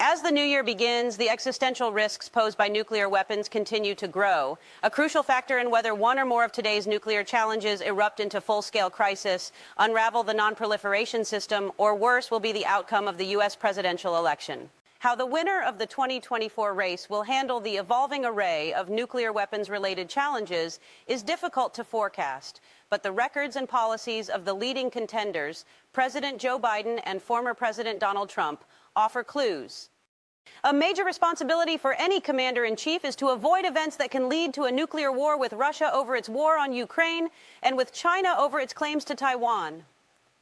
As the new year begins, the existential risks posed by nuclear weapons continue to grow. A crucial factor in whether one or more of today's nuclear challenges erupt into full-scale crisis, unravel the non-proliferation system, or worse, will be the outcome of the U.S. presidential election. How the winner of the 2024 race will handle the evolving array of nuclear weapons-related challenges is difficult to forecast, but the records and policies of the leading contenders, President Joe Biden and former President Donald Trump, offer clues. A major responsibility for any commander-in-chief is to avoid events that can lead to a nuclear war with Russia over its war on Ukraine and with China over its claims to Taiwan.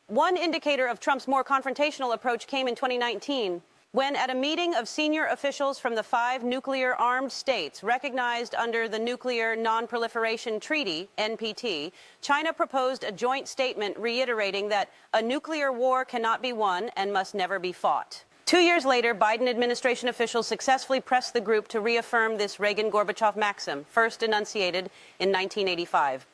One indicator of Trump's more confrontational approach came in 2019, when at a meeting of senior officials from the 5 nuclear-armed states recognized under the Nuclear Non-Proliferation Treaty, NPT, China proposed a joint statement reiterating that a nuclear war cannot be won and must never be fought. 2 years later, Biden administration officials successfully pressed the group to reaffirm this Reagan-Gorbachev maxim, first enunciated in 1985.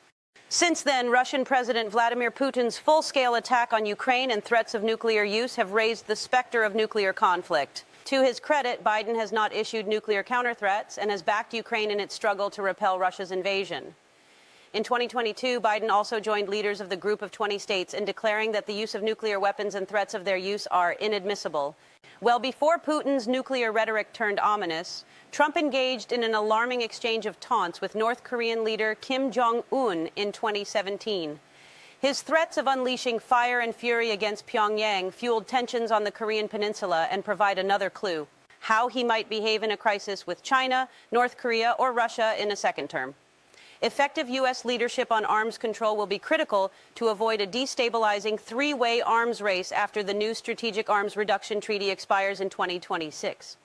Since then, Russian President Vladimir Putin's full-scale attack on Ukraine and threats of nuclear use have raised the specter of nuclear conflict. To his credit, Biden has not issued nuclear counter-threats and has backed Ukraine in its struggle to repel Russia's invasion. In 2022, Biden also joined leaders of the Group of 20 states in declaring that the use of nuclear weapons and threats of their use are inadmissible. Well before Putin's nuclear rhetoric turned ominous, Trump engaged in an alarming exchange of taunts with North Korean leader Kim Jong-un in 2017. His threats of unleashing fire and fury against Pyongyang fueled tensions on the Korean peninsula and provide another clue: how he might behave in a crisis with China, North Korea, or Russia in a second term. Effective U.S. leadership on arms control will be critical to avoid a destabilizing 3-way arms race after the new Strategic Arms Reduction Treaty expires in 2026.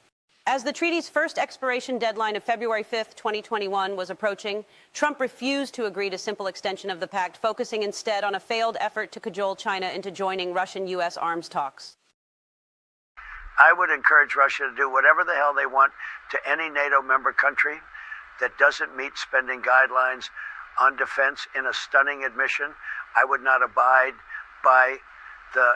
As the treaty's first expiration deadline of February 5, 2021 was approaching, Trump refused to agree to simple extension of the pact, focusing instead on a failed effort to cajole China into joining Russian-U.S. arms talks. I would encourage Russia to do whatever the hell they want to any NATO member country that doesn't meet spending guidelines on defense in a stunning admission. I would not abide by the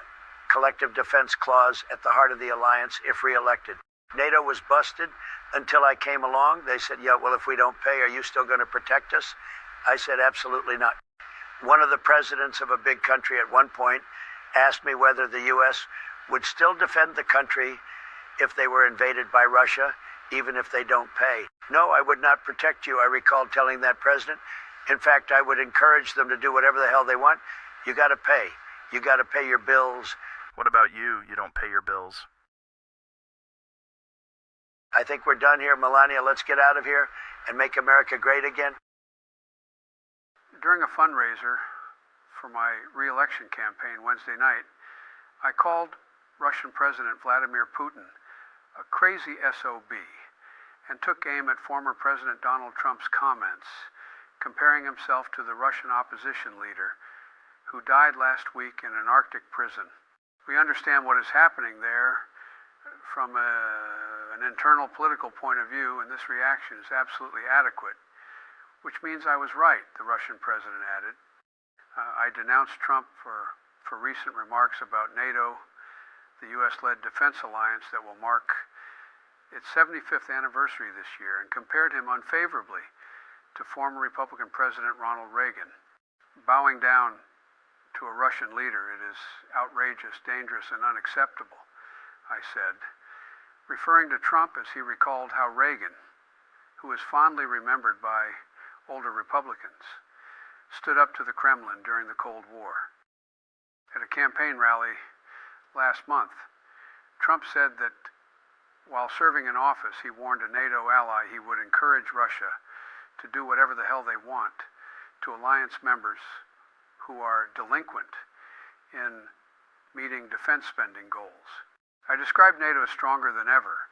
collective defense clause at the heart of the alliance if reelected. NATO was busted until I came along. They said, yeah, well, if we don't pay, are you still going to protect us? I said, absolutely not. One of the presidents of a big country at one point asked me whether the U.S. would still defend the country if they were invaded by Russia, even if they don't pay. No, I would not protect you, I recall telling that president. In fact, I would encourage them to do whatever the hell they want. You got to pay. You got to pay your bills. What about you? You don't pay your bills. I think we're done here, Melania. Let's get out of here and make America great again. During a fundraiser for my re-election campaign Wednesday night, I called Russian President Vladimir Putin a crazy SOB and took aim at former President Donald Trump's comments, comparing himself to the Russian opposition leader who died last week in an Arctic prison. We understand what is happening there from an internal political point of view, and this reaction is absolutely adequate, which means I was right, the Russian president added. I denounced Trump for recent remarks about NATO, the U.S.-led defense alliance that will mark its 75th anniversary this year, and compared him unfavorably to former Republican President Ronald Reagan. Bowing down to a Russian leader, it is outrageous, dangerous, and unacceptable, I said, referring to Trump as he recalled how Reagan, who is fondly remembered by older Republicans, stood up to the Kremlin during the Cold War. At a campaign rally last month, Trump said that while serving in office, he warned a NATO ally he would encourage Russia to do whatever the hell they want to alliance members who are delinquent in meeting defense spending goals. I described NATO as stronger than ever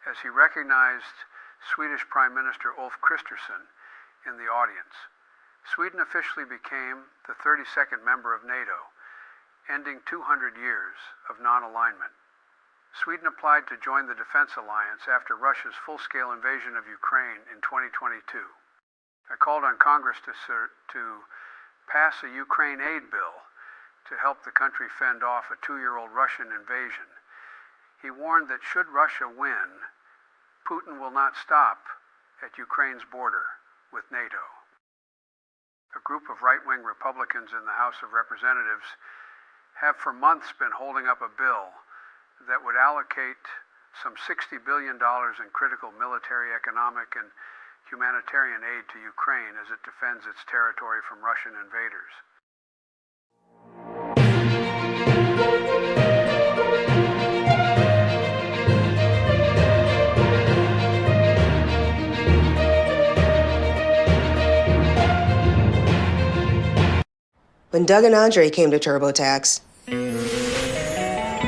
as he recognized Swedish Prime Minister Ulf Kristersson in the audience. Sweden officially became the 32nd member of NATO, ending 200 years of non-alignment. Sweden applied to join the Defense Alliance after Russia's full-scale invasion of Ukraine in 2022. I called on Congress to pass a Ukraine aid bill to help the country fend off a 2-year-old Russian invasion. He warned that should Russia win, Putin will not stop at Ukraine's border with NATO. A group of right-wing Republicans in the House of Representatives have for months been holding up a bill that would allocate some $60 billion in critical military, economic, and humanitarian aid to Ukraine as it defends its territory from Russian invaders. When Doug and Andre came to TurboTax,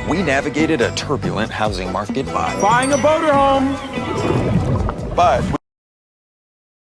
we navigated a turbulent housing market by buying a motorhome. But